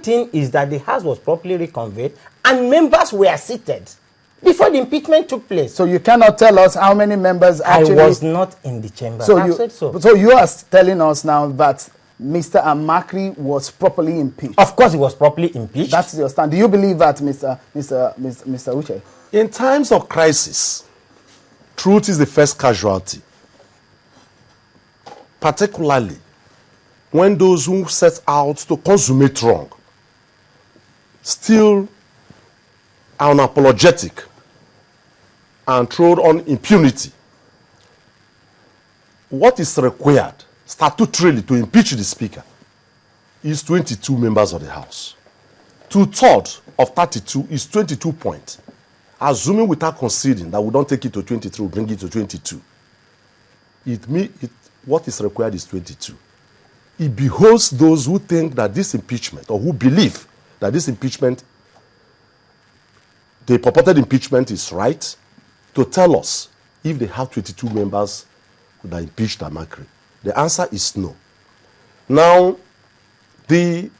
thing is that the House was properly reconvened and members were seated before the impeachment took place. So you cannot tell us how many members actually... I was not in the chamber. So so you are telling us now that Mr. Amakri was properly impeached? Of course he was properly impeached. That's your stand. Do you believe that, Mr. Uche? In times of crisis, truth is the first casualty. Particularly when those who set out to consummate wrong still are unapologetic and trod on impunity. What is required statutorily to impeach the Speaker is 22 members of the House. 2/3 of 32 is 22 points. Assuming without conceding that we don't take it to 23, we bring it to 22. What is required is 22. It behoves those who think that this impeachment, or who believe that this impeachment, the purported impeachment is right, to tell us if they have 22 members that impeached Amakri. The answer is no. Now, the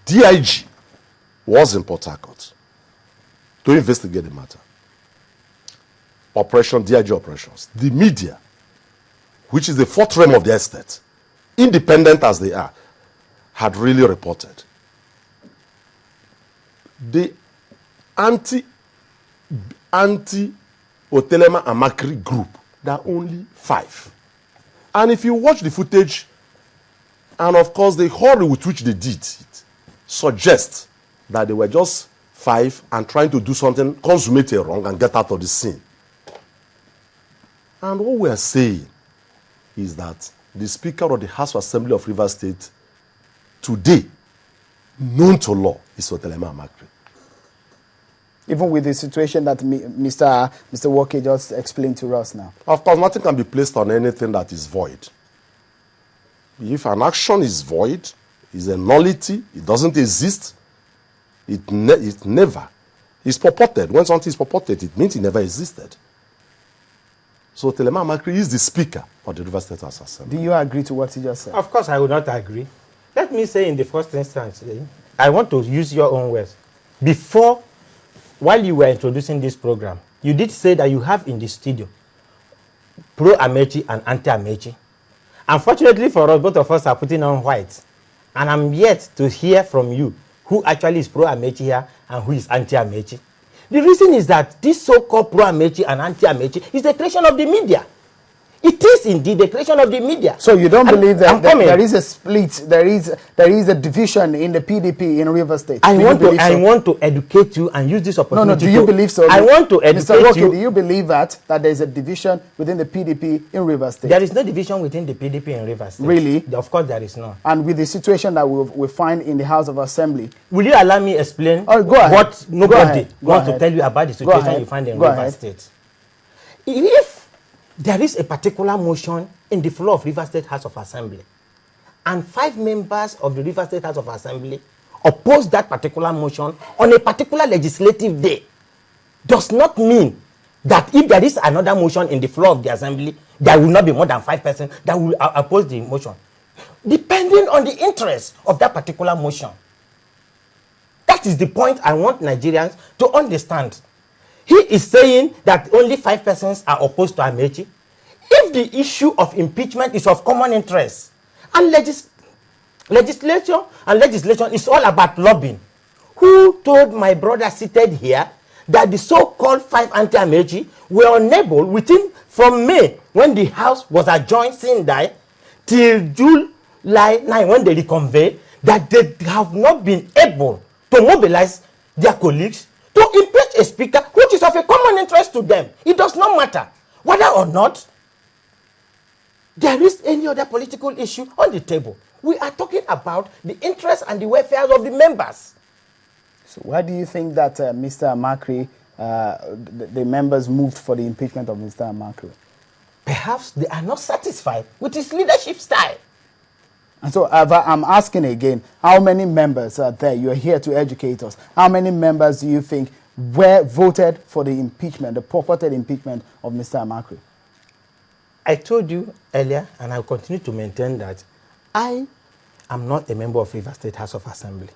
DIG was in Port Harcourt to investigate the matter. DIG operations. The media, which is the fourth realm of the estate, independent as they are, had really reported. The anti-Otelema Amakri group, there are only 5. And if you watch the footage, and of course the hurry with which they did it, suggests that they were just 5 and trying to do something, consummate a wrong and get out of the scene. And what we are saying is that the Speaker of the House of Assembly of Rivers State today, known to law, is Otelema Amakri. Even with the situation that Mr. Woke just explained to us now. Of course, nothing can be placed on anything that is void. If an action is void, is a nullity, it doesn't exist, it never is purported. When something is purported, it means it never existed. So Otelema Amakri is the Speaker of the Rivers State House Assembly. Do you agree to what he just said? Of course, I would not agree. Let me say in the first instance, I want to use your own words. While you were introducing this program, you did say that you have in the studio pro-Amechi and anti-Amechi. Unfortunately for us, both of us are putting on white. And I'm yet to hear from you who actually is pro-Amechi here and who is anti-Amechi. The reason is that this so-called pro-Amechi and anti-Amechi is the creation of the media. It is indeed the creation of the media. So you don't believe that there is a split, there is a division in the PDP in Rivers State? I want to educate you and use this opportunity. No, do you believe so? I want to educate Mr. Roque, you. do you believe that there is a division within the PDP in Rivers State? There is no division within the PDP in Rivers State. Really? Of course there is not. And with the situation that we find in the House of Assembly. Will you allow me explain what nobody wants to tell you about the situation you find in Rivers State? If there is a particular motion in the floor of Rivers State House of Assembly, and 5 members of the Rivers State House of Assembly oppose that particular motion on a particular legislative day, does not mean that if there is another motion in the floor of the Assembly, there will not be more than 5 persons that will oppose the motion, depending on the interest of that particular motion. That is the point I want Nigerians to understand. He is saying that only 5 persons are opposed to Amechi. If the issue of impeachment is of common interest, and legislation is all about lobbying, who told my brother seated here that the so-called 5 anti-Amechi were unable from May, when the House was adjourned Sindai, till July 9, when they reconvened, that they have not been able to mobilize their colleagues to impeach a speaker which is of a common interest to them. It does not matter whether or not there is any other political issue on the table. We are talking about the interests and the welfare of the members. So why do you think that Mr. Amakri, the members moved for the impeachment of Mr. Amakri? Perhaps they are not satisfied with his leadership style. And so I'm asking again, how many members are there? You are here to educate us. How many members do you think were voted for the impeachment, the purported impeachment of Mr. Amakri? I told you earlier, and I will continue to maintain that I I'm not a member of River State House of Assembly.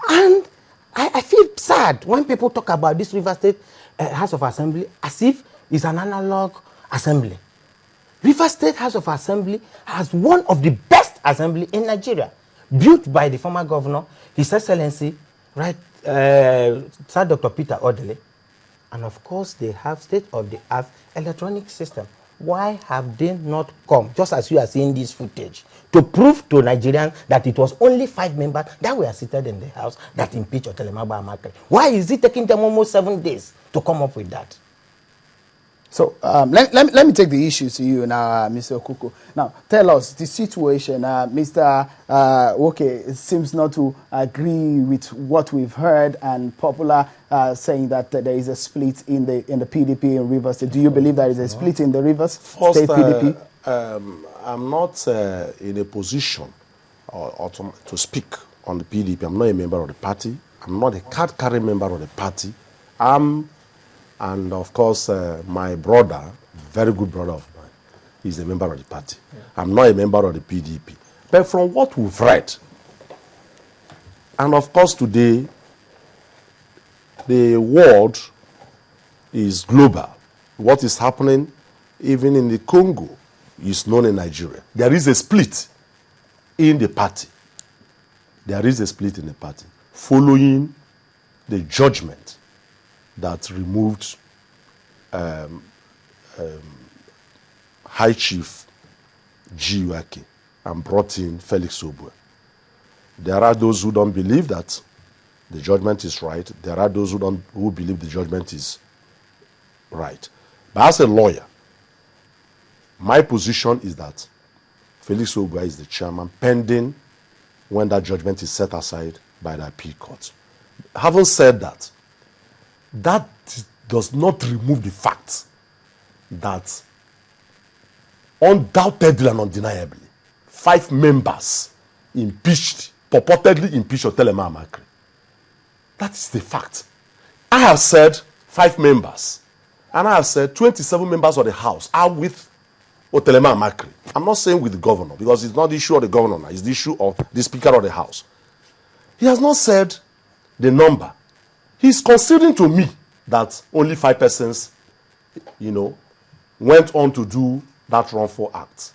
And I feel sad when people talk about this River State House of Assembly as if it's an analog assembly. River State House of Assembly has one of the best assembly in Nigeria, built by the former governor, His Excellency, right, Sir Dr. Peter Odele. And of course, they have state-of-the-art electronic system. Why have they not come, just as you are seeing this footage, to prove to Nigerians that it was only 5 members that were seated in the House that impeached Otelemagba Amakre? Why is it taking them almost 7 days to come up with that? So let me take the issue to you now, Mr. Okuko. Now, tell us the situation. Mr. Woke seems not to agree with what we've heard, and Popular saying that there is a split in the PDP in Rivers State. Do you believe there is a split in the Rivers State PDP? I'm not in a position or to speak on the PDP. I'm not a member of the party. I'm not a card-carrying member of the party. And of course, my brother, very good brother of mine, is a member of the party. Yeah. I'm not a member of the PDP. But from what we've read, and of course today, the world is global. What is happening even in the Congo is known in Nigeria. There is a split in the party. There is a split in the party following the judgment that removed High Chief G. Uwake and brought in Felix Obue. There are those who don't believe that the judgment is right. There are those who believe the judgment is right. But as a lawyer, my position is that Felix Obue is the chairman pending when that judgment is set aside by the appeal court. Having said that, that does not remove the fact that undoubtedly and undeniably 5 members purportedly impeached Otelemagba Amakre. That is the fact. I have said 5 members, and I have said 27 members of the House are with Otelemagba Amakre. I'm not saying with the governor, because it's not the issue of the governor now, it's the issue of the Speaker of the House. He has not said the number. He's conceding to me that only 5 persons, went on to do that wrongful act,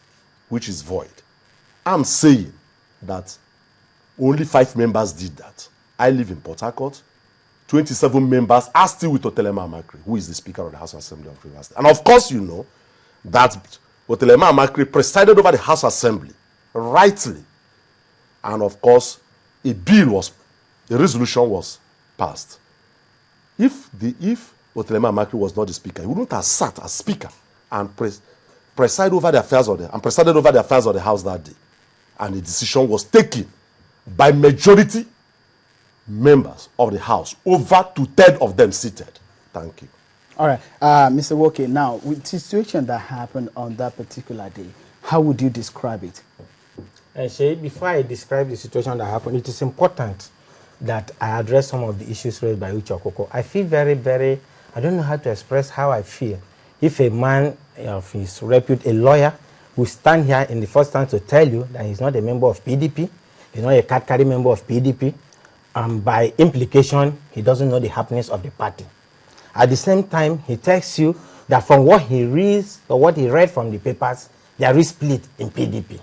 which is void. I'm saying that only 5 members did that. I live in Port Harcourt. 27 members are still with Otelemagba Amakre, who is the Speaker of the House Assembly of Rivers State. And of course, you know that Otelemagba Amakre presided over the House Assembly rightly. And of course, a resolution was passed. If Otelemagba Amakre was not the Speaker, he wouldn't have sat as Speaker and presided over the affairs of the House that day. And the decision was taken by majority members of the House, over 2/3 of them seated. Thank you. All right, Mr. Woke, now, with the situation that happened on that particular day, how would you describe it? Before I describe the situation that happened, it is important that I address some of the issues raised by Uche Okoko. I feel very, very, I don't know how to express how I feel. If a man of his repute, a lawyer, will stand here in the first time to tell you that he's not a member of PDP, he's not a card-carrying member of PDP, by implication, he doesn't know the happenings of the party. At the same time, he tells you that from what he reads or what he read from the papers, there is split in PDP.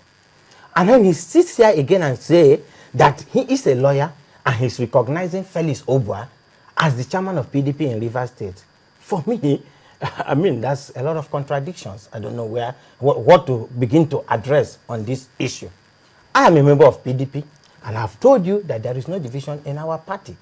And then he sits here again and says that he is a lawyer and he's recognizing Felix Obue as the chairman of PDP in Rivers State. For me, I mean, that's a lot of contradictions. I don't know what to begin to address on this issue. I am a member of PDP, and I've told you that there is no division in our party.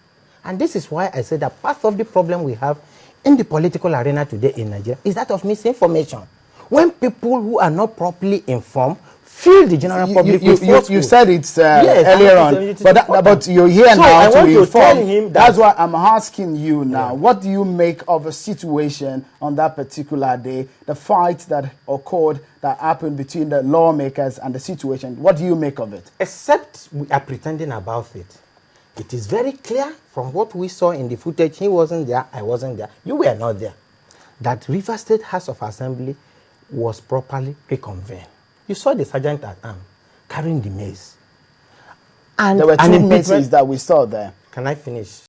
And this is why I say that part of the problem we have in the political arena today in Nigeria is that of misinformation. When people who are not properly informed feel the general public. You said it earlier on, but you're here so now to inform. That's why I'm asking you now. Yeah. What do you make of a situation on that particular day, the fight that occurred, that happened between the lawmakers and the situation? What do you make of it? Except we are pretending about it. It is very clear from what we saw in the footage. He wasn't there, I wasn't there, you were not there, that Rivers State House of Assembly was properly reconvened. You saw the sergeant at arms carrying the mace. And there were two meetings that we saw there. Can I finish?